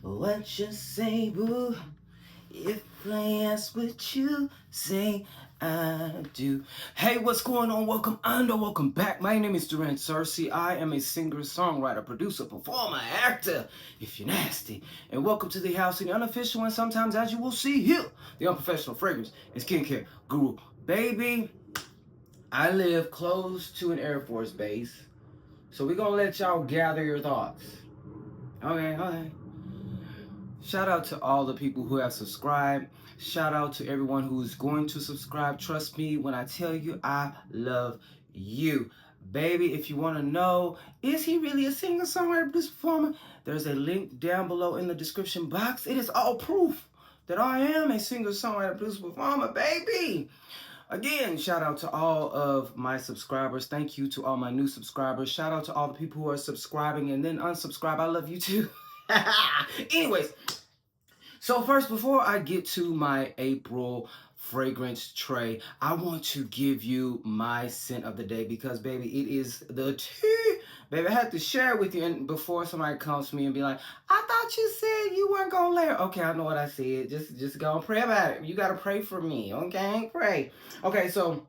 What you say, boo? If I ask what you say, I do. Hey, what's going on? Welcome under, welcome back. My name is Durant Cersei. I am a singer, songwriter, producer, performer, actor, if you're nasty. And welcome to the house, the unofficial and sometimes, as you will see here, the unprofessional fragrance and skincare guru. Baby, I live close to an Air Force base, so we're gonna let y'all gather your thoughts. Okay. Shout out to all the people who have subscribed. Shout out to everyone who's going to subscribe. Trust me when I tell you I love you. Baby, if you want to know, is he really a singer, songwriter, producer, performer? There's a link down below in the description box. It is all proof that I am a singer, songwriter, producer, performer, baby. Again, shout out to all of my subscribers. Thank you to all my new subscribers. Shout out to all the people who are subscribing and then unsubscribe. I love you too. Anyways, so first, before I get to my April fragrance tray, I want to give you my scent of the day because, baby, it is the tea. Baby, I had to share it with you, and before somebody comes to me and be like, I thought you said you weren't going to layer. Okay, I know what I said. Just go and pray about it. You got to pray for me, okay? Pray. Okay, so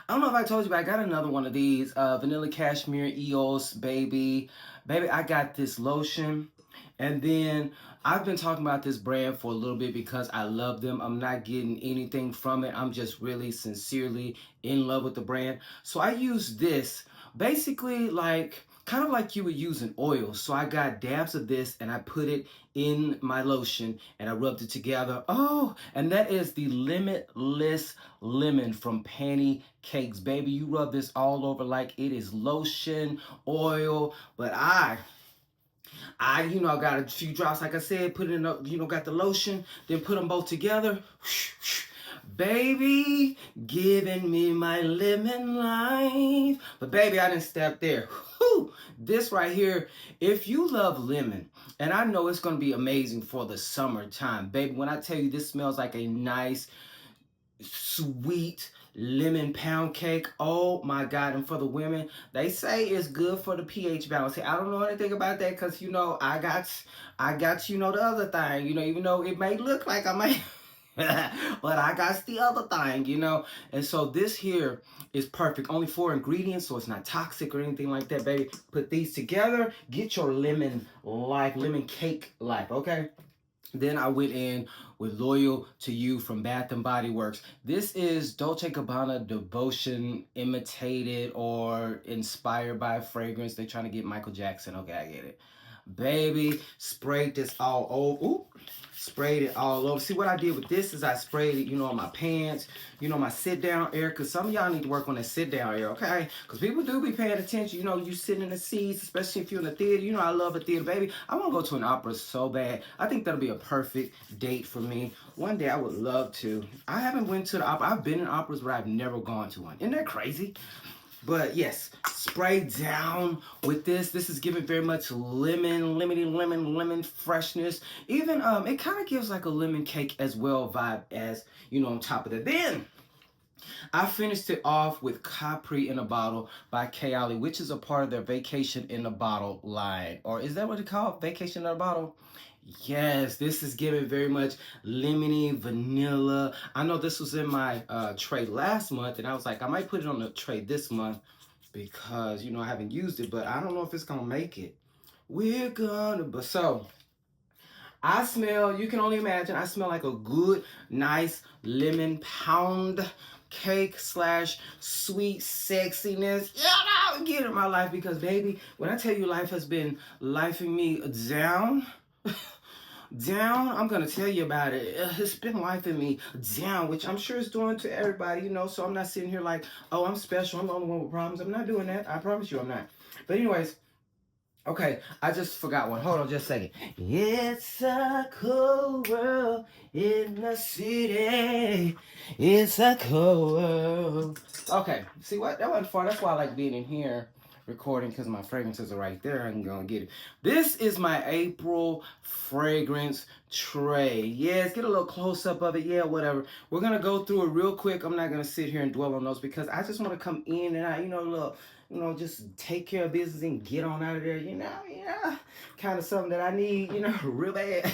I don't know if I told you, but I got another one of these. Vanilla Cashmere EOS, baby. Baby, I got this lotion. And then I've been talking about this brand for a little bit because I love them. I'm not getting anything from it. I'm just really sincerely in love with the brand. So I use this basically kind of like you would use an oil. So I got dabs of this and I put it in my lotion and I rubbed it together. Oh, and that is the Limitless Lemon from Panty Cakes. Baby, you rub this all over like it is lotion, oil, but I got a few drops, like I said, put it in, got the lotion, then put them both together. Baby, giving me my lemon life. But baby, I didn't step there. Whew. This right here, if you love lemon, and I know it's going to be amazing for the summertime, baby, when I tell you this smells like a nice, sweet lemon pound cake. Oh my God. And for the women, they say it's good for the pH balance. I don't know anything about that because I got the other thing, even though it may look like I may but I got the other thing. And so this here is perfect. Only 4 ingredients, so it's not toxic or anything like that, baby. Put these together, get your lemon cake life, okay? Then I went in with Loyal to You from Bath & Body Works. This is Dolce & Gabbana Devotion imitated or inspired by a fragrance. They're trying to get Michael Jackson. Okay, I get it. Baby, sprayed this all over. Ooh, sprayed it all over. See what I did with this is I sprayed it, on my pants, my sit down area. Because some of y'all need to work on that sit down area, okay? Because people do be paying attention. You sitting in the seats, especially if you're in the theater. I love a theater, baby. I want to go to an opera so bad. I think that'll be a perfect date for me. One day I would love to. I haven't went to the opera. I've been in operas, but I've never gone to one. Isn't that crazy? But yes, spray down with this. This is giving very much lemon freshness. Even it kind of gives like a lemon cake as well vibe as on top of that. Then I finished it off with Capri in a Bottle by Kayali, which is a part of their Vacation in a Bottle line. Or is that what it's called? Vacation in a Bottle? Yes, this is giving very much lemony, vanilla. I know this was in my tray last month, and I was like, I might put it on the tray this month because, I haven't used it, but I don't know if it's going to make it. But so, I smell, you can only imagine, I smell like a good, nice lemon pound cake / sweet sexiness. Get in my life because, baby, when I tell you life has been lifing me down, I'm gonna tell you about it. It's been lifing me down, which I'm sure it's doing to everybody, so I'm not sitting here like, oh, I'm special, I'm the only one with problems. I'm not doing that. I promise you I'm not. But anyways, okay, I just forgot one. Hold on just a second. It's a cold world in the city. It's a cold world. Okay, see what? That wasn't far. That's why I like being in here recording because my fragrances are right there. I'm gonna get it. This is my April fragrance tray. Yes, get a little close up of it. Yeah, whatever. We're gonna go through it real quick. I'm not gonna sit here and dwell on those because I just want to come in and out. just take care of business and get on out of there, kind of something that I need, real bad,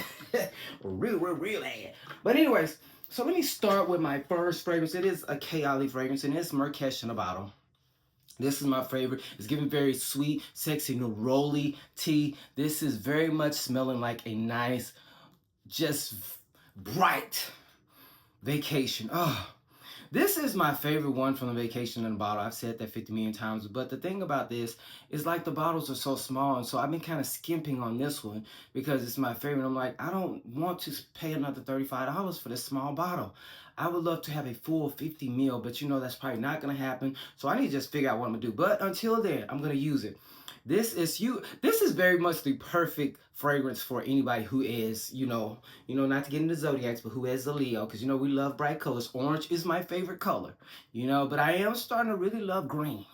real bad. But anyways, so let me start with my first fragrance. It is a Kayali fragrance, and it's Murkesh in a bottle. This is my favorite. It's giving very sweet, sexy, neroli tea. This is very much smelling like a nice, just bright vacation. Oh, this is my favorite one from the Vacation in the Bottle. I've said that 50 million times. But the thing about this is like the bottles are so small. And so I've been kind of skimping on this one because it's my favorite. I'm like, I don't want to pay another $35 for this small bottle. I would love to have a full 50 mil, but that's probably not going to happen. So I need to just figure out what I'm going to do. But until then, I'm going to use it. This is very much the perfect fragrance for anybody who is, not to get into zodiacs, but who is a Leo, because we love bright colors. Orange is my favorite color, but I am starting to really love green.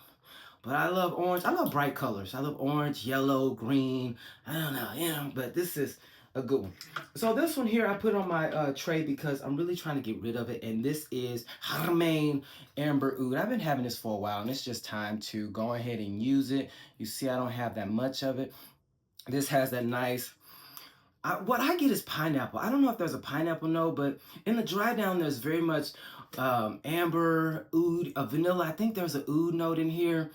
But I love orange. I love bright colors. I love orange, yellow, green. I don't know, but this is a good one. So this one here I put on my tray because I'm really trying to get rid of it, and this is Harmain Amber Oud. I've been having this for a while, and it's just time to go ahead and use it. You see I don't have that much of it. This has that nice, what I get is pineapple. I don't know if there's a pineapple note, but in the dry down there's very much amber, oud, vanilla. I think there's an oud note in here.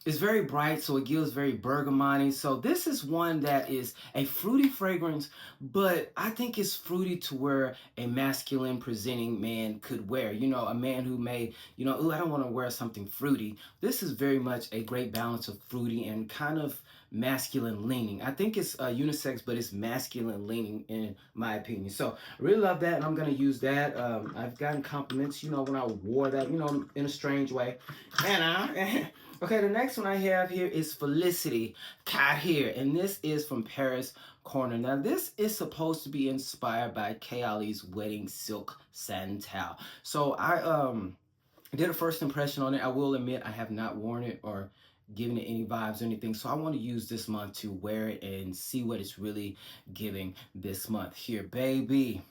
It's very bright, so it gives very bergamot. So this is one that is a fruity fragrance, but I think it's fruity to where a masculine presenting man could wear. A man who may, ooh, I don't want to wear something fruity. This is very much a great balance of fruity and kind of masculine leaning. I think it's unisex, but it's masculine leaning in my opinion. So I really love that, and I'm going to use that. I've gotten compliments, when I wore that, in a strange way. And okay, the next one I have here is Felicity Kahir, and this is from Paris Corner. Now, this is supposed to be inspired by Kayali's Wedding Silk Santal. So I did a first impression on it. I will admit I have not worn it or given it any vibes or anything. So I want to use this month to wear it and see what it's really giving this month. Here, baby,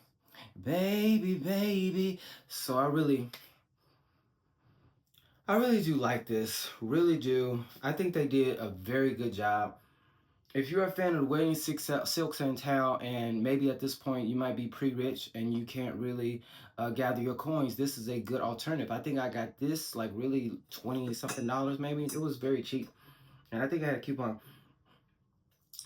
baby, baby. So I really do like this, really do. I think they did a very good job. If you're a fan of the Wedding Silk Santal, and maybe at this point you might be pre-rich and you can't really gather your coins, this is a good alternative. I think I got this like really 20 something dollars maybe. It was very cheap, and I think I had a coupon.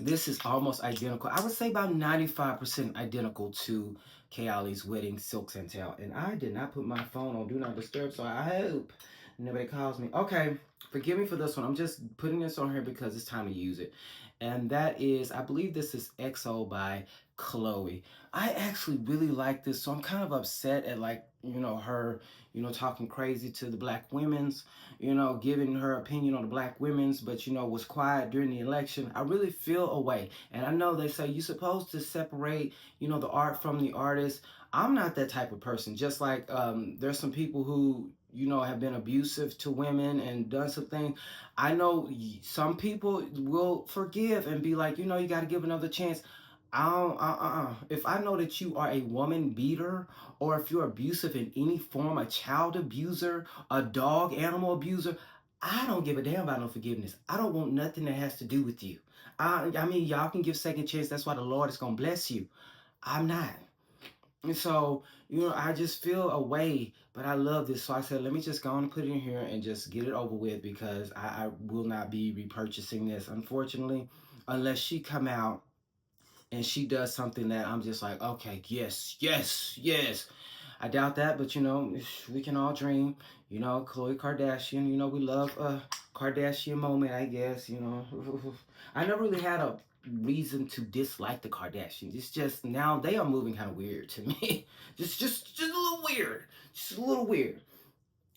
This is almost identical. I would say about 95% identical to Kayali's Wedding Silk Santal. And I did not put my phone on Do Not Disturb, so I hope nobody calls me. Okay, forgive me for this one. I'm just putting this on here because it's time to use it. And that is, I believe this is XO by Chloe. I actually really like this, so I'm kind of upset at her, talking crazy to the black women's, giving her opinion on the black women's, but was quiet during the election. I really feel a way. And I know they say you're supposed to separate, the art from the artist. I'm not that type of person. Just like there's some people who have been abusive to women and done something. I know some people will forgive and be like, you got to give another chance. If I know that you are a woman beater, or if you're abusive in any form, a child abuser, a dog animal abuser, I don't give a damn about no forgiveness. I don't want nothing that has to do with you. I mean, y'all can give second chance. That's why the Lord is going to bless you. I'm not. And so, I just feel a way, but I love this. So I said, let me just go on and put it in here and just get it over with, because I will not be repurchasing this, unfortunately, unless she come out and she does something that I'm just like, okay, yes, yes, yes. I doubt that, but we can all dream. Khloe Kardashian, we love a Kardashian moment, I guess, I never really had a reason to dislike the Kardashians. It's just now they are moving kind of weird to me. just a little weird. Just a little weird.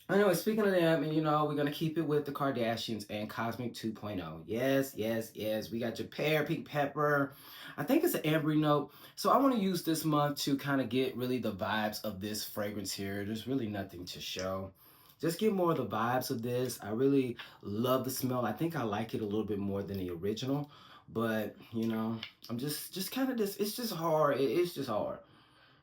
Anyway, speaking of them, and we're going to keep it with the Kardashians and Cosmic 2.0. Yes, yes, yes. We got your pear, pink pepper. I think it's an amber note. So I want to use this month to kind of get really the vibes of this fragrance here. There's really nothing to show. Just get more of the vibes of this. I really love the smell. I think I like it a little bit more than the original. But, I'm just kind of this. It's just hard. It's just hard.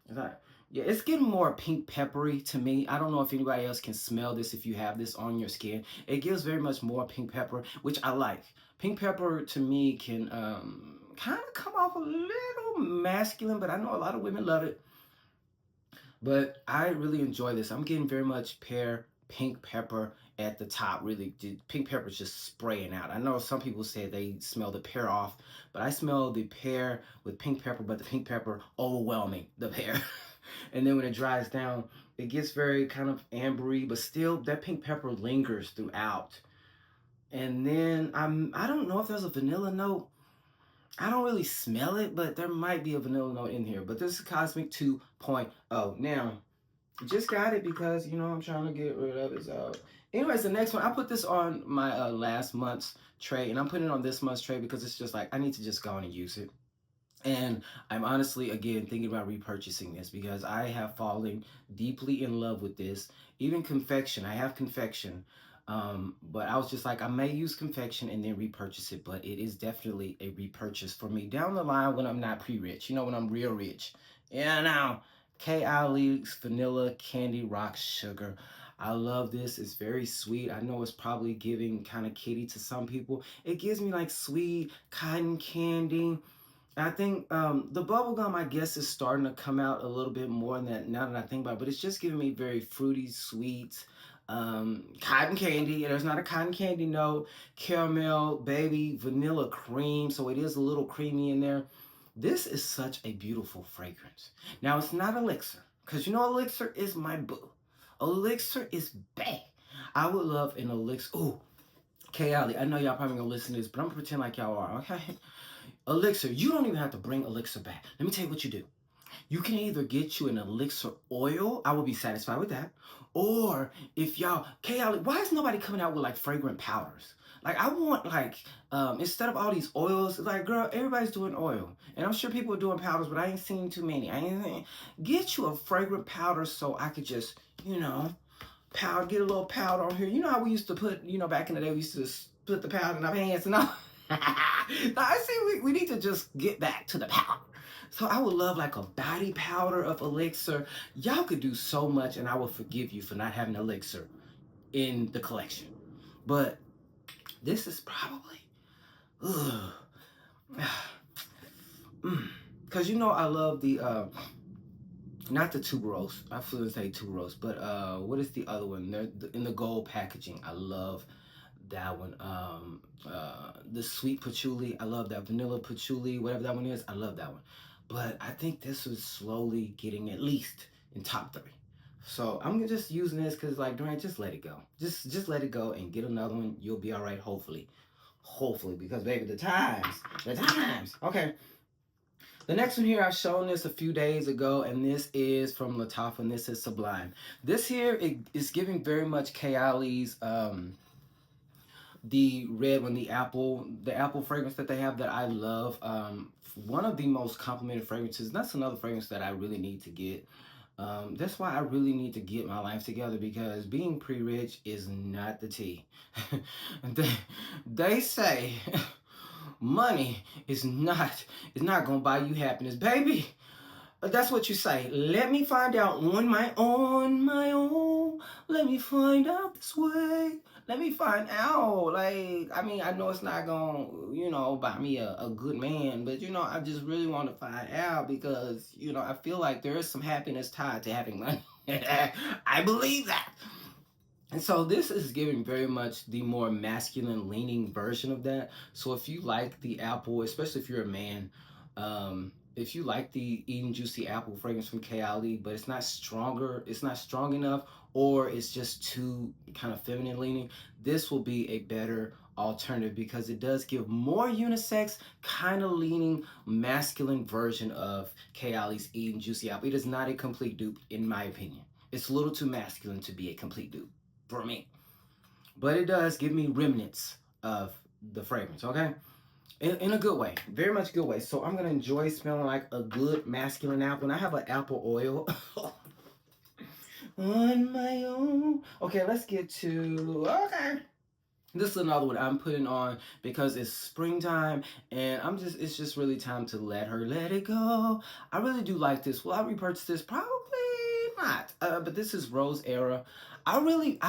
It's not, Yeah, it's getting more pink peppery to me. I don't know if anybody else can smell this if you have this on your skin. It gives very much more pink pepper, which I like. Pink pepper to me can kind of come off a little masculine, but I know a lot of women love it. But I really enjoy this. I'm getting very much pear, pink pepper at the top. Really, pink pepper is just spraying out. I know some people say they smell the pear off, but I smell the pear with pink pepper, but the pink pepper overwhelming the pear. And then when it dries down, it gets very kind of ambery, but still that pink pepper lingers throughout. And then I don't know if there's a vanilla note. I don't really smell it, but there might be a vanilla note in here. But this is Cosmic 2.0. Now, just got it because, you know, I'm trying to get rid of it. So, anyways, the next one, I put this on my last month's tray, and I'm putting it on this month's tray because it's just like, I need to just go on and use it. And I'm honestly, again, thinking about repurchasing this because I have fallen deeply in love with this. Even confection, I have confection. But I was just like, I may use confection and then repurchase it, but it is definitely a repurchase for me down the line when I'm not pre-rich, you know, when I'm real rich. Yeah, now, Kayali's Vanilla Candy Rock Sugar. I love this. It's very sweet. I know it's probably giving kind of kitty to some people. It gives me like sweet cotton candy. I think the bubblegum, I guess, is starting to come out a little bit more than that now that I think about it. But it's just giving me very fruity, sweet cotton candy. There's not a cotton candy note. Caramel, baby, vanilla cream. So it is a little creamy in there. This is such a beautiful fragrance. Now, it's not elixir. Because you know elixir is my boo. Elixir is bad. I would love an elixir. Ooh, Kayali, I know y'all probably gonna listen to this, but I'm gonna pretend like y'all are, okay? Elixir, you don't even have to bring elixir back. Let me tell you what you do. You can either get you an elixir oil, I will be satisfied with that. Or if y'all, Kayali, why is nobody coming out with like fragrant powders? Like I want like instead of all these oils, like girl, everybody's doing oil. And I'm sure people are doing powders, but I ain't seen too many. I ain't get you a fragrant powder so I could just, you know, powder, get a little powder on here. You know how we used to put, you know, back in the day we used to put the powder in our pants and all. I see we need to just get back to the powder. So I would love like a body powder of elixir. Y'all could do so much and I will forgive you for not having elixir in the collection. But this is probably because you know I love the not the tuberose. I was gonna say tuberose, but what is the other one? They're in the gold packaging. I love that one. The sweet patchouli. I love that vanilla patchouli. Whatever that one is, I love that one. But I think this is slowly getting at least in top 3. So I'm just using this because like Durant, just let it go. Just let it go and get another one. You'll be all right. Hopefully, because baby, the times. Okay. The next one here, I've shown this a few days ago, and this is from Lattafa, and this is Sublime. This here is giving very much Kayali's the red one, the apple fragrance that they have that I love. One of the most complimented fragrances. That's another fragrance that I really need to get. That's why I really need to get my life together because being pre-rich is not the tea. they say money is not gonna buy you happiness, baby. That's what you say. Let me find out on my own. Let me find out this way. Let me find out. Like, I mean, I know it's not gonna, you know, buy me a good man, but you know, I just really want to find out because, you know, I feel like there is some happiness tied to having money. I believe that. And so this is giving very much the more masculine leaning version of that. So if you like the apple, especially if you're a man, if you like the Eating Juicy Apple fragrance from Kayali, but it's not strong enough, or it's just too kind of feminine leaning, this will be a better alternative because it does give more unisex, kind of leaning masculine version of Kayali's Eating Juicy Apple. It is not a complete dupe, in my opinion. It's a little too masculine to be a complete dupe for me. But it does give me remnants of the fragrance, okay? In a good way, very much good way. So I'm going to enjoy smelling like a good masculine apple. And I have an apple oil on my own. Okay, let's get to, okay. This is another one I'm putting on because it's springtime and it's just really time to let it go. I really do like this. Will I repurchase this? Probably not. But this is Rose Era. I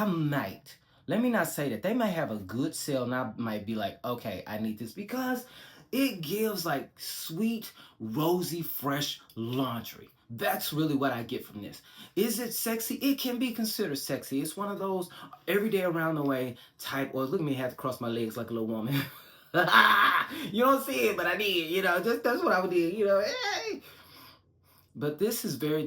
might. Let me not say that. They might have a good sale, and I might be like, okay, I need this because it gives like sweet, rosy, fresh laundry. That's really what I get from this. Is it sexy? It can be considered sexy. It's one of those every day around the way type, or look at me, I have to cross my legs like a little woman. You don't see it, but I did, just that's what I would do, hey. But this is very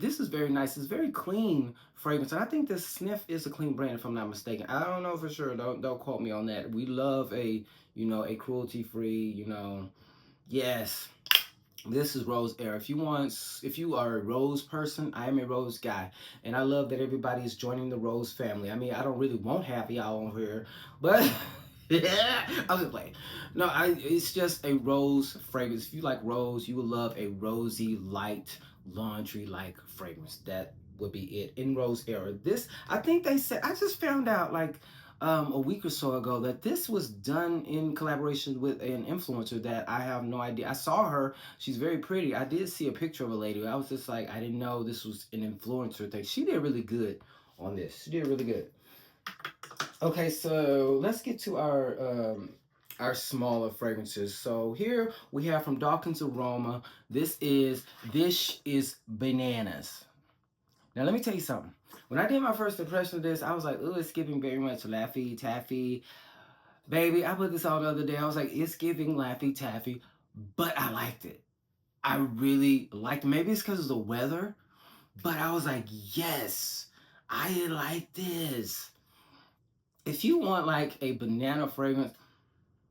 nice. It's very clean fragrance. And I think this Sniff is a clean brand if I'm not mistaken. I don't know for sure. Don't quote me on that. We love a cruelty free, yes. This is Rose Era. If you are a Rose person, I am a Rose guy. And I love that everybody is joining the Rose family. I mean, I don't really want half of y'all on here, but yeah, I was just playing. No, it's just a rose fragrance. If you like rose, you will love a rosy, light, laundry-like fragrance. That would be it in Rose Era. This, I think they said, I just found out like a week or so ago that this was done in collaboration with an influencer that I have no idea. I saw her. She's very pretty. I did see a picture of a lady. I was just like, I didn't know this was an influencer thing. She did really good on this. She did really good. Okay, so let's get to our smaller fragrances. So here we have from Dawkins Aroma. This is Bananas. Now let me tell you something. When I did my first impression of this, I was like, oh, it's giving very much Laffy Taffy. Baby, I put this out the other day. I was like, it's giving Laffy Taffy, but I liked it. I really liked it. Maybe it's because of the weather, but I was like, yes, I like this. If you want like a banana fragrance,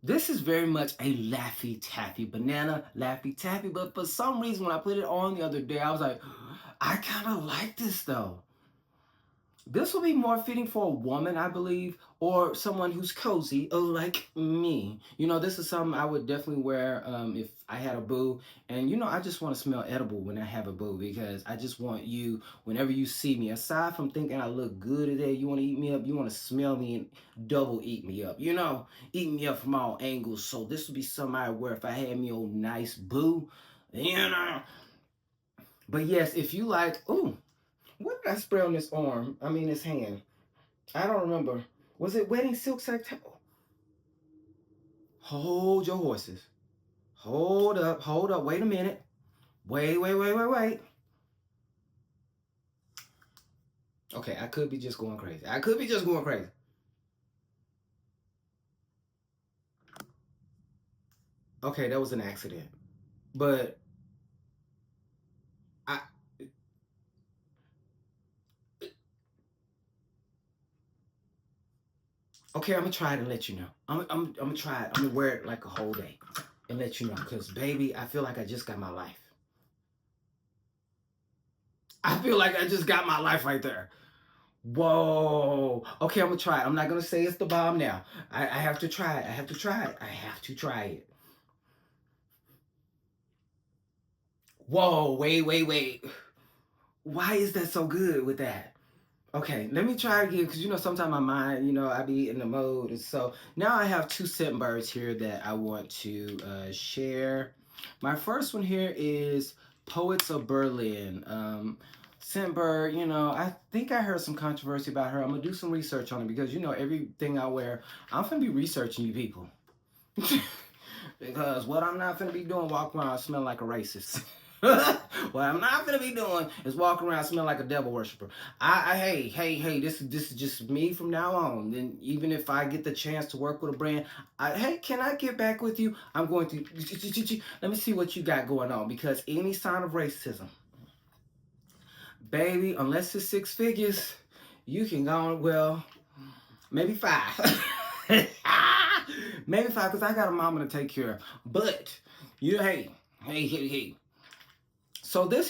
this is very much a Laffy Taffy, banana Laffy Taffy. But for some reason, when I put it on the other day, I was like, I kind of like this though. This will be more fitting for a woman, I believe, or someone who's cozy, like me. This is something I would definitely wear if I had a boo. And, I just want to smell edible when I have a boo because I just want you, whenever you see me, aside from thinking I look good today, you want to eat me up, you want to smell me and double eat me up. Eat me up from all angles. So this would be something I'd wear if I had me old nice boo. But yes, if you like, ooh. What did I spray on this arm? I mean, this hand. I don't remember. Was it Wedding Silk Sack? Hold your horses. Hold up. Wait a minute. Wait. Okay, I could be just going crazy. Okay, that was an accident. But I okay, I'm gonna try it and let you know. I'm gonna try it. I'm gonna wear it like a whole day and let you know. Cause baby, I feel like I just got my life. I feel like I just got my life right there. Whoa. Okay, I'm gonna try it. I'm not gonna say it's the bomb now. I have to try it. I have to try it. Whoa, wait. Why is that so good with that? Okay, let me try again because sometimes my mind, I be in the mode. And so now I have two scent birds here that I want to share. My first one here is Poets of Berlin. Scentbird, I think I heard some controversy about her. I'm gonna do some research on it because everything I wear, I'm gonna be researching you people. Because what I'm not gonna be doing, walk around smelling like a racist. What I'm not gonna be doing is walking around smelling like a devil worshiper. Hey, this is just me from now on. Then even if I get the chance to work with a brand, hey, can I get back with you? I'm going to let me see what you got going on because any sign of racism, baby, unless it's six figures, you can go on, well, maybe five. Maybe five, because I got a mama to take care of. But, hey. So this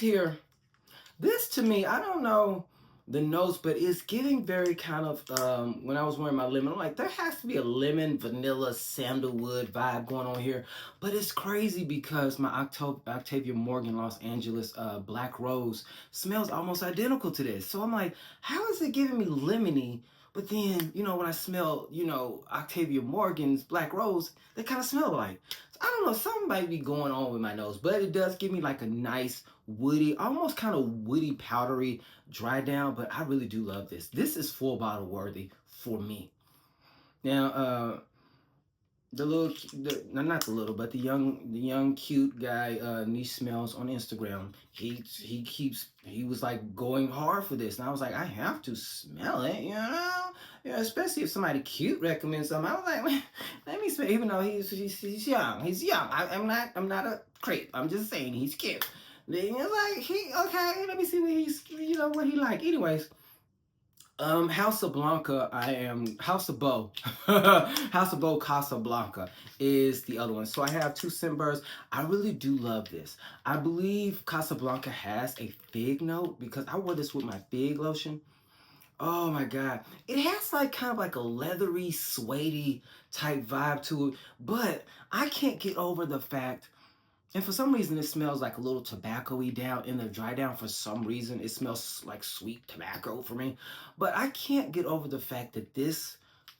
to me, I don't know the notes, but it's getting very kind of, when I was wearing my lemon, I'm like, there has to be a lemon, vanilla, sandalwood vibe going on here. But it's crazy because my Octavia Morgan Los Angeles Black Rose smells almost identical to this. So I'm like, how is it giving me lemony? But then, when I smell, Octavia Morgan's Black Rose, they kind of smell alike. I don't know, something might be going on with my nose, but it does give me like a nice woody, almost kind of woody, powdery dry down. But I really do love this. This is full bottle worthy for me. Now, the little, not the little, but the young cute guy, Niche Smells on Instagram. He was like going hard for this, and I was like, I have to smell it, you know. Yeah, especially if somebody cute recommends something. I was like, let me smell. Even though he's young, I'm not a creep. I'm just saying he's cute. Then it's like okay. Let me see what what he like. Anyways, House of Blanca, I am House of Bo. House of Bo Casablanca is the other one. So I have two Scentbirds. I really do love this. I believe Casablanca has a fig note because I wore this with my fig lotion. Oh my god. It has like kind of like a leathery, suede type vibe to it, but I can't get over the fact, and for some reason, it smells like a little tobacco-y down in the dry down. For some reason, it smells like sweet tobacco for me. But I can't get over the fact that this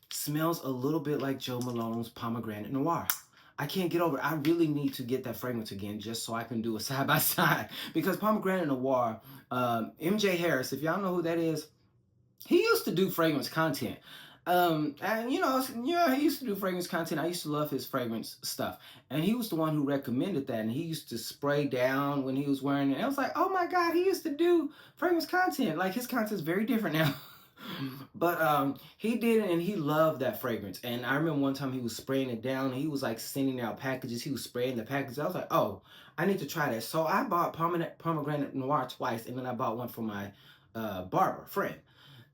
smells a little bit like Joe Malone's Pomegranate Noir. I can't get over it. I really need to get that fragrance again just so I can do a side-by-side. Because Pomegranate Noir, MJ Harris, if y'all know who that is, he used to do fragrance content. And he used to do fragrance content. I used to love his fragrance stuff. And he was the one who recommended that. And he used to spray down when he was wearing it. And I was like, oh my God, he used to do fragrance content. Like his content is very different now. But he did it and he loved that fragrance. And I remember one time he was spraying it down and he was like sending out packages. He was spraying the packages. I was like, oh, I need to try that. So I bought Pomegranate Noir twice, and then I bought one for my barber friend.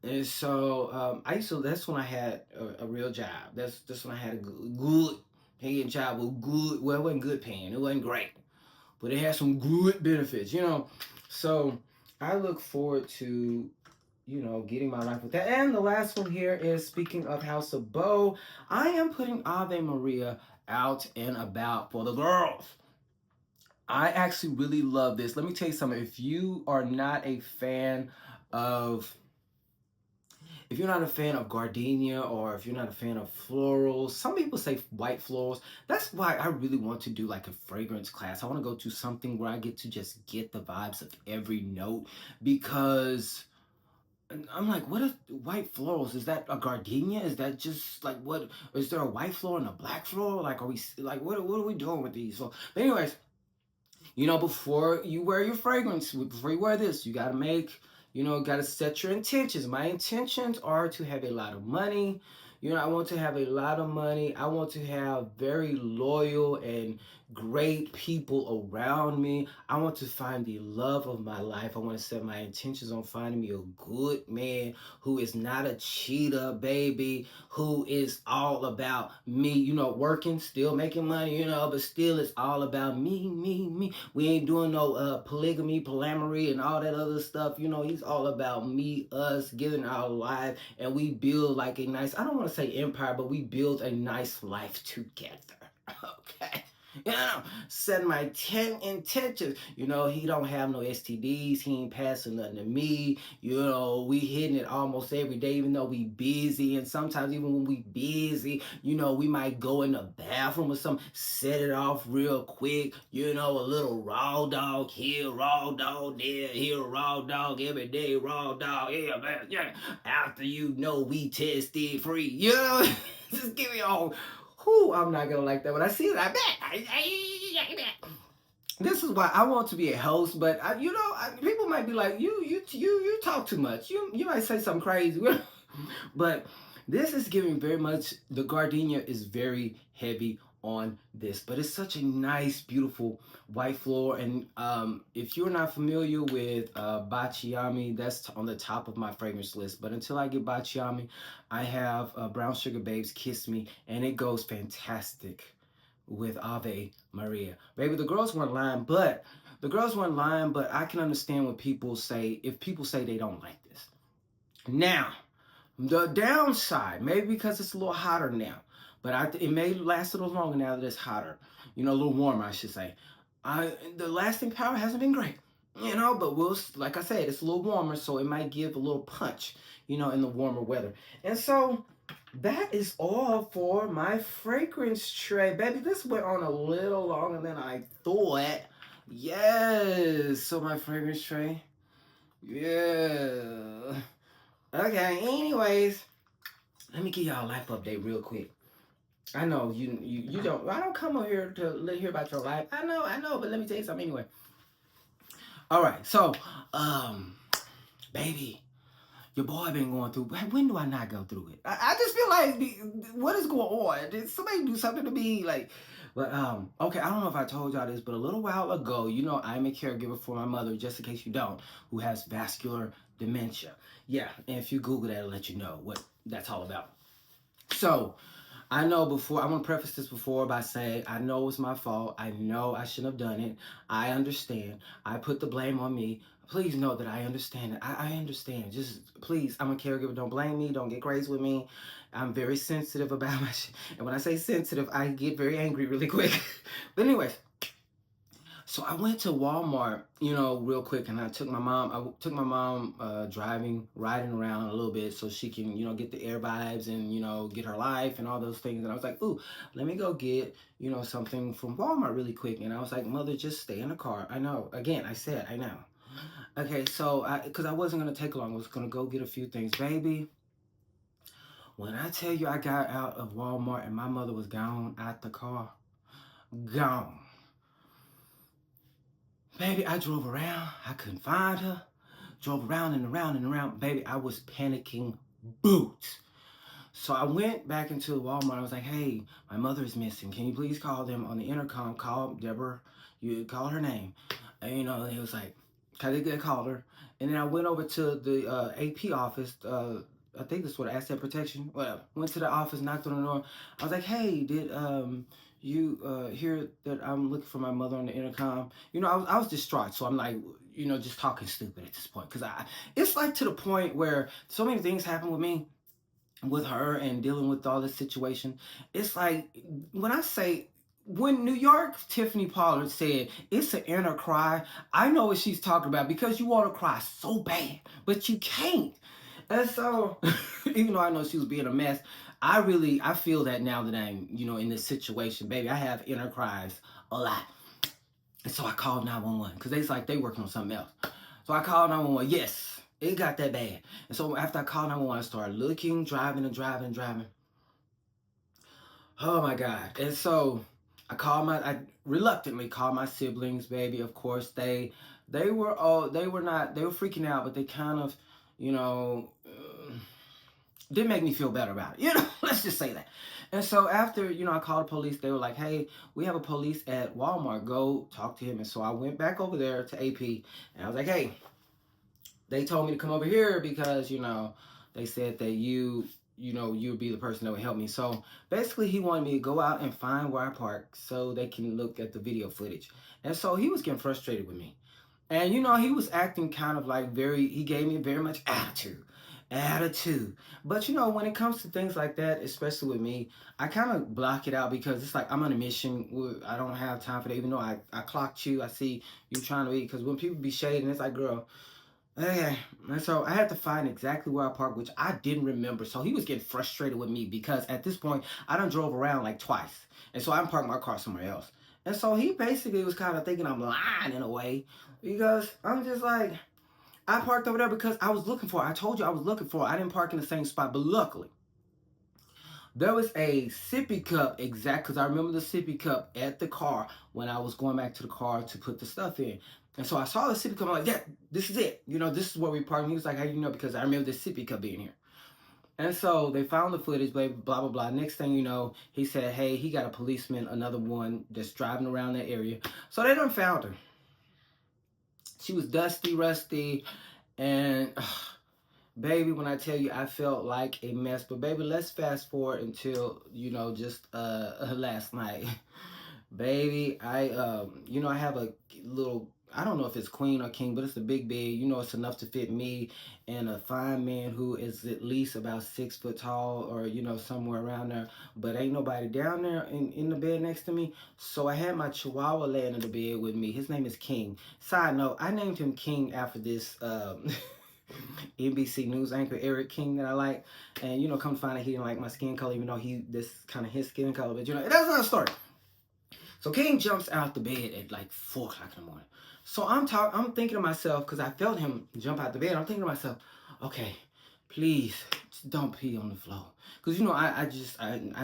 And so that's when I had a real job. That's when I had a good paying job with good, well, it wasn't good paying, it wasn't great, but it had some good benefits, you know. So I look forward to, getting my life with that. And the last one here is, speaking of House of Bo, I am putting Ave Maria out and about for the girls. I actually really love this. Let me tell you something. If you are not a fan of gardenia, or if you're not a fan of florals, some people say white florals. That's why I really want to do like a fragrance class. I want to go to something where I get to just get the vibes of every note, because I'm like, what if white florals? Is that a gardenia? Is that just like, what? Is there a white floral and a black floral? Like, are we like, what are we doing with these? So, but anyways, before you wear your fragrance, before you wear this, you got to got to set your intentions. My intentions are to have a lot of money. I want to have a lot of money. I want to have very loyal and great people around me. I want to find the love of my life. I want to set my intentions on finding me a good man who is not a cheater, baby, who is all about me, working, still making money, but still it's all about me, me, me. We ain't doing no polygamy, polyamory, and all that other stuff. He's all about me, us, giving our life, and we build like a nice, I don't want to say empire, but we build a nice life together. Okay. Set my 10 intentions. He don't have no STDs. He ain't passing nothing to me. We hitting it almost every day, even though we busy. And sometimes even when we busy, we might go in the bathroom or something, set it off real quick. A little raw dog here, raw dog there, here, raw dog every day, raw dog here, man. Yeah. After we tested free. Just give me all. Whew, I'm not gonna like that. When I see it, I bet. This is why I want to be a host, but people might be like, you talk too much. You might say something crazy, but this is giving very much. The gardenia is very heavy on this, but it's such a nice, beautiful white floor. And if you're not familiar with Baciami, that's on the top of my fragrance list. But until I get Baciami, I have Brown Sugar Babes Kiss Me, and it goes fantastic with Ave Maria. Baby, the girls weren't lying, but I can understand when people say, if people say they don't like this. Now, the downside, maybe because it's a little hotter now, but it may last a little longer now that it's hotter. A little warmer, I should say. The lasting power hasn't been great, but like I said, it's a little warmer, so it might give a little punch, in the warmer weather. And so that is all for my fragrance tray. Baby, this went on a little longer than I thought. Yes. So my fragrance tray. Yeah. Okay, anyways, let me give y'all a life update real quick. I know you don't I don't come over here to hear about your life. I know, but let me tell you something anyway. All right, so um baby, your boy been going through. When do I not go through it? I just feel like what is going on? Did somebody do something to me? Like, but okay, I don't know if I told y'all this, but a little while ago, you know, I'm a caregiver for my mother. Just in case you don't, who has vascular dementia. Yeah, and if you Google that, it'll let you know what that's all about. So I know before, I want to preface this before by saying, I know it's my fault. I know I shouldn't have done it. I understand. I put the blame on me. Please know that I understand it. I understand. Just please, I'm a caregiver. Don't blame me. Don't get crazy with me. I'm very sensitive about my shit. And when I say sensitive, I get very angry really quick. But anyways, so I went to Walmart, you know, real quick, and I took my mom. Driving, riding around a little bit, so she can, you know, get the air vibes and, you know, get her life and all those things. And I was like, ooh, let me go get, you know, something from Walmart really quick. And I was like, mother, just stay in the car. I know. Again, I said, I know. Okay, so because I wasn't gonna take long, I was gonna go get a few things, baby. When I tell you I got out of Walmart and my mother was gone out the car, gone. Baby, I drove around. I couldn't find her. Drove around and around and around. Baby, I was panicking boots. So I went back into Walmart. I was like, hey, my mother is missing. Can you please call them on the intercom? Call Deborah. You call her name. And, you know, and he was like, they called her. And then I went over to the AP office. I think that's what, asset protection. Well, went to the office, knocked on the door. I was like, hey, did you hear that I'm looking for my mother on the intercom? You know, I was distraught. So I'm like, you know, just talking stupid at this point. Because it's like to the point where so many things happen with me, with her, and dealing with all this situation. It's like, when I say, when New York Tiffany Pollard said it's an inner cry, I know what she's talking about, because you want to cry so bad, but you can't. And so, even though I know she was being a mess, I feel that now that I'm, you know, in this situation, baby, I have inner cries a lot. And so I called 911 because they's like, they working on something else. So I called 911. Yes, it got that bad. And so after I called 911, I started looking, driving and driving and driving. Oh my God. And so I reluctantly called my siblings, baby. Of course, they were all, they were not, they were freaking out, but they kind of, you know, didn't make me feel better about it. You know, let's just say that. And so after, you know, I called the police, they were like, hey, we have a police at Walmart. Go talk to him. And so I went back over there to AP, and I was like, hey, they told me to come over here because, you know, they said that you know, you would be the person that would help me. So basically he wanted me to go out and find where I park so they can look at the video footage. And so he was getting frustrated with me. And, you know, he was acting kind of like he gave me very much attitude. Attitude. But, you know, when it comes to things like that, especially with me, I kind of block it out because it's like I'm on a mission. I don't have time for that. Even though I clocked you, I see you trying to eat. Because when people be shading, it's like, girl, okay. And so I had to find exactly where I parked, which I didn't remember. So he was getting frustrated with me because at this point, I done drove around like twice. And so I parked my car somewhere else. And so he basically was kind of thinking I'm lying in a way, because I'm just like, I parked over there because I was looking for it. I told you I was looking for it. I didn't park in the same spot. But luckily, there was a sippy cup, because I remember the sippy cup at the car when I was going back to the car to put the stuff in. And so I saw the sippy cup. I'm like, yeah, this is it. You know, this is where we parked. And he was like, how do you know? Because I remember the sippy cup being here. And so they found the footage, blah, blah, blah. Next thing you know, he said, hey, he got a policeman, another one that's driving around that area. So they done found her. She was dusty, rusty, and baby, when I tell you I felt like a mess. But baby, let's fast forward until, you know, just last night. Baby, you know, I have a little, I don't know if it's queen or king, but it's a big bed. You know, it's enough to fit me and a fine man who is at least about 6 foot tall, or, you know, somewhere around there. But ain't nobody down there in the bed next to me. So I had my chihuahua laying in the bed with me. His name is King. Side note, I named him King after this NBC News anchor Eric King that I like. And, you know, come to find out he didn't like my skin color, even though this kind of his skin color. But, you know, that's another story. So King jumps out the bed at like 4 o'clock in the morning. So I'm thinking to myself, because I felt him jump out the bed, I'm thinking to myself, okay, please don't pee on the floor. Because, you know, I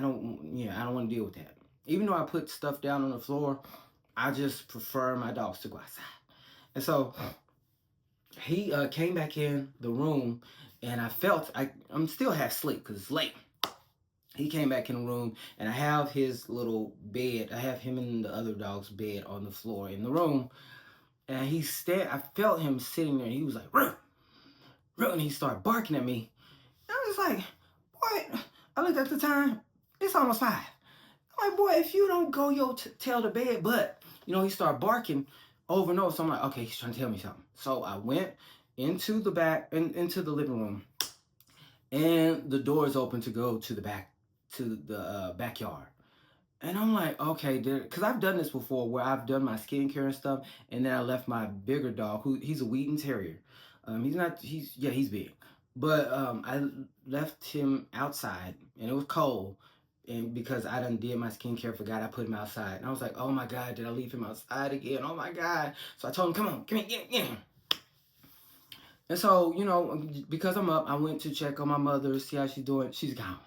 don't want to deal with that. Even though I put stuff down on the floor, I just prefer my dogs to go outside. And so he came back in the room, and I felt I'm still half asleep because it's late. He came back in the room, and I have his little bed. I have him and the other dog's bed on the floor in the room. And I felt him sitting there, and he was like, "Ruh, ruh," and he started barking at me. And I was like, boy, I looked at the time, it's almost 5. I'm like, boy, if you don't go your tail to bed, but, you know, he started barking over and over. So I'm like, okay, he's trying to tell me something. So I went into the into the living room, and the door is open to go to the backyard. And I'm like, okay, because I've done this before where I've done my skincare and stuff, and then I left my bigger dog, he's a Wheaton Terrier. He's big. But I left him outside, and it was cold, and because I done did my skincare, forgot I put him outside. And I was like, oh my God, did I leave him outside again? Oh my God. So I told him, come on, come here, get him. And so, you know, because I'm up, I went to check on my mother, see how she's doing. She's gone.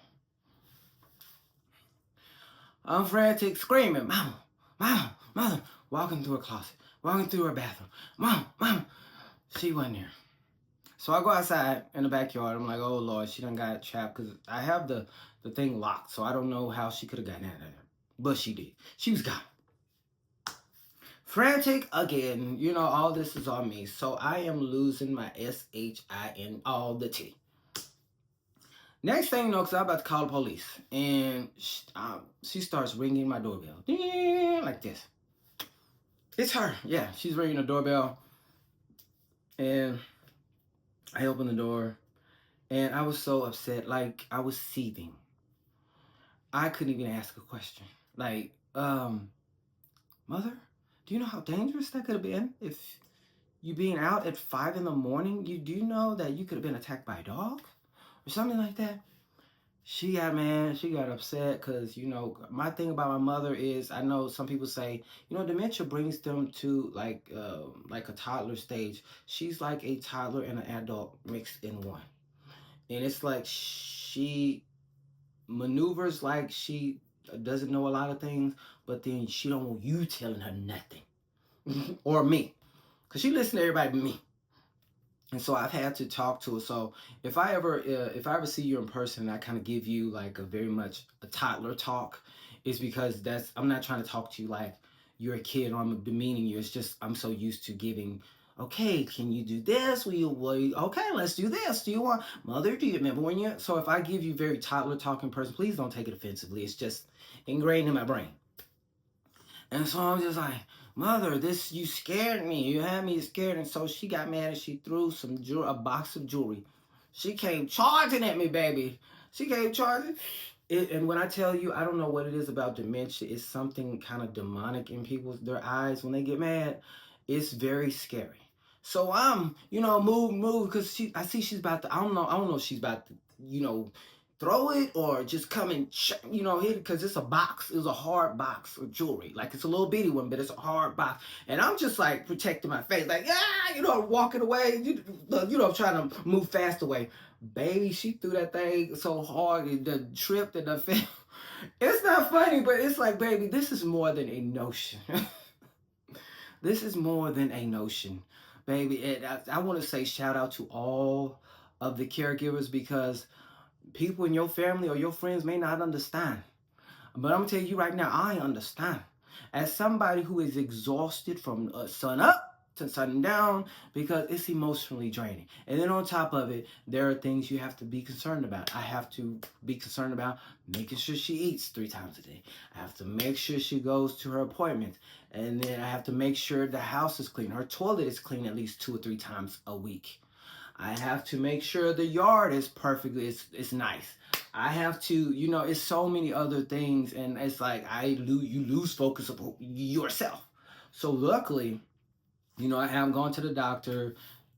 I'm frantic, screaming, "Mama, Mama, Mother," walking through her closet, walking through her bathroom. "Mom, Mom." She wasn't there. So I go outside in the backyard. I'm like, oh Lord, she done got trapped, because I have the thing locked. So I don't know how she could have gotten out of there. But she did. She was gone. Frantic again. You know, all this is on me. So I am losing my SHIN, all the T. Next thing you know, because I'm about to call the police, and she starts ringing my doorbell. Like this. It's her. Yeah, she's ringing the doorbell. And I open the door, and I was so upset. Like, I was seething. I couldn't even ask a question. Like, Mother, do you know how dangerous that could have been? If you being out at 5 in the morning, do you know that you could have been attacked by a dog? Or something like that. She got mad. She got upset because, you know, my thing about my mother is, I know some people say, you know, dementia brings them to like a toddler stage. She's like a toddler and an adult mixed in one. And it's like she maneuvers like she doesn't know a lot of things, but then she don't want you telling her nothing. Or me. Because she listens to everybody but me. And so I've had to talk to her. So if I ever see you in person and I kind of give you like a very much a toddler talk, it's because I'm not trying to talk to you like you're a kid or I'm demeaning you. It's just I'm so used to giving. Okay, can you do this? Okay, let's do this. Do you want, Mother? Do you remember when you? So if I give you very toddler talking person, please don't take it offensively. It's just ingrained in my brain. And so I'm just like, Mother, you scared me. You had me scared. And so she got mad and she threw a box of jewelry. She came charging at me, baby. She came charging. And when I tell you, I don't know what it is about dementia. It's something kind of demonic in their eyes when they get mad. It's very scary. So I'm, you know, move, because I see she's about to, I don't know if she's about to, you know, throw it or just come and, you know, hit it, because it's a box. It's a hard box of jewelry. Like, it's a little bitty one, but it's a hard box. And I'm just like protecting my face, like, you know, walking away, you know, trying to move fast away. Baby, she threw that thing so hard, the tripped and the fell. It's not funny, but it's like, baby, this is more than a notion. This is more than a notion, baby. And I want to say shout out to all of the caregivers, because people in your family or your friends may not understand. But I'm going to tell you right now, I understand. As somebody who is exhausted from sun up to sun down, because it's emotionally draining. And then on top of it, there are things you have to be concerned about. I have to be concerned about making sure she eats 3 times a day. I have to make sure she goes to her appointments. And then I have to make sure the house is clean. Her toilet is clean at least 2 or 3 times a week. I have to make sure the yard is perfectly, it's nice. I have to, you know, it's so many other things, and it's like you lose focus of yourself. So luckily, you know, I have gone to the doctor.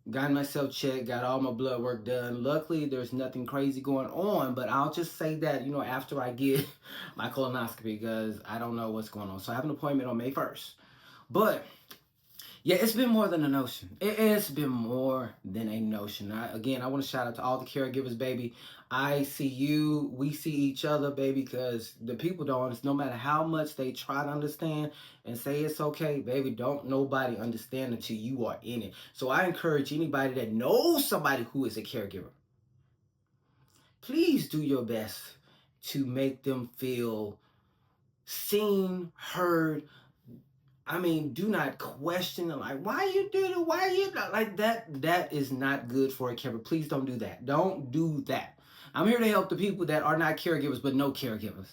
got myself checked, got all my blood work done. Luckily, there's nothing crazy going on, but I'll just say that, after I get my colonoscopy, because I don't know what's going on. So I have an appointment on May 1st. But yeah, it's been more than a notion. It's been more than a notion. I want to shout out to all the caregivers, baby. I see you. We see each other, baby, because the people don't. No matter how much they try to understand and say it's okay, baby, don't nobody understand until you are in it. So I encourage anybody that knows somebody who is a caregiver, please do your best to make them feel seen, heard. I mean, do not question it. Like, why you do it? Why you not like that? That is not good for a caregiver. Please don't do that. Don't do that. I'm here to help the people that are not caregivers, but no caregivers.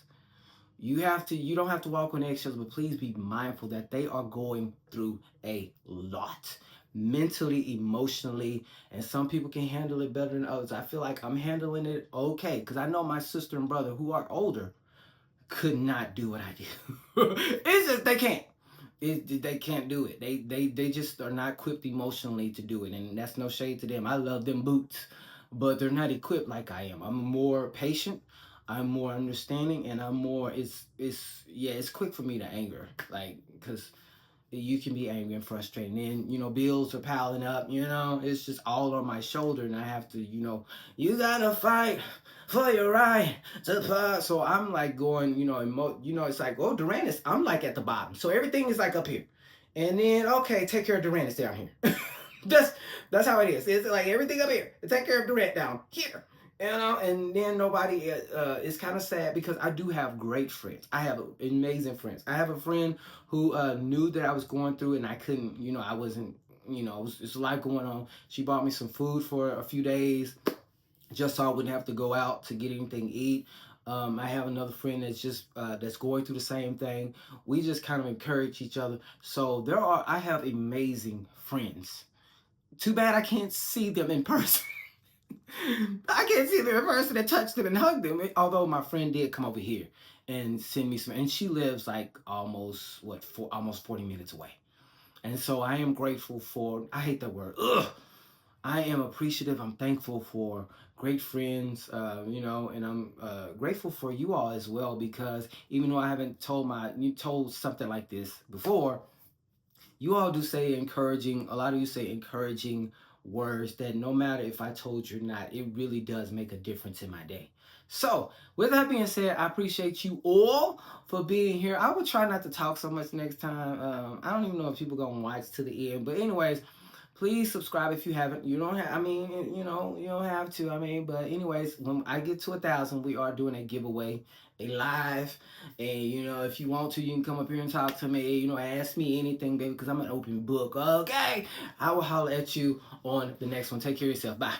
You don't have to walk on eggshells, but please be mindful that they are going through a lot. Mentally, emotionally, and some people can handle it better than others. I feel like I'm handling it okay. Because I know my sister and brother who are older could not do what I do. It's just they can't. They can't do it. They just are not equipped emotionally to do it, and that's no shade to them. I love them boots, but they're not equipped like I am. I'm more patient, I'm more understanding, and I'm more. It's quick for me to anger, like because you can be angry and frustrated. And then, bills are piling up, it's just all on my shoulder, and I have to, you gotta fight for your right to fight. So I'm like going, it's like, oh, Duranus, I'm like at the bottom. So everything is like up here. And then, okay, take care of Duranus down here. that's how it is. It's like everything up here. Take care of Durant down here. And then nobody, it's kind of sad because I do have great friends. I have amazing friends. I have a friend who knew that I was going through it, and I couldn't, I wasn't, it's a lot going on. She bought me some food for a few days just so I wouldn't have to go out to get anything to eat. I have another friend that's going through the same thing. We just kind of encourage each other. So I have amazing friends. Too bad I can't see them in person. I can't see them in person and touch them and hug them. Although my friend did come over here and send me some, and she lives like almost 40 minutes away. And so I am grateful for, I hate that word, I am appreciative. I'm thankful for great friends, and I'm grateful for you all as well, because even though I haven't told something like this before, you all do say encouraging, a lot of you say encouraging words that no matter if I told you or not, it really does make a difference in my day. So, with that being said, I appreciate you all for being here. I will try not to talk so much next time. I don't even know if people are going to watch to the end. But anyways, please subscribe if you haven't. You don't have, you don't have to. But anyways, when I get to 1,000, we are doing a giveaway, a live. And, if you want to, you can come up here and talk to me, ask me anything, baby, because I'm an open book. Okay? I will holler at you on the next one. Take care of yourself. Bye.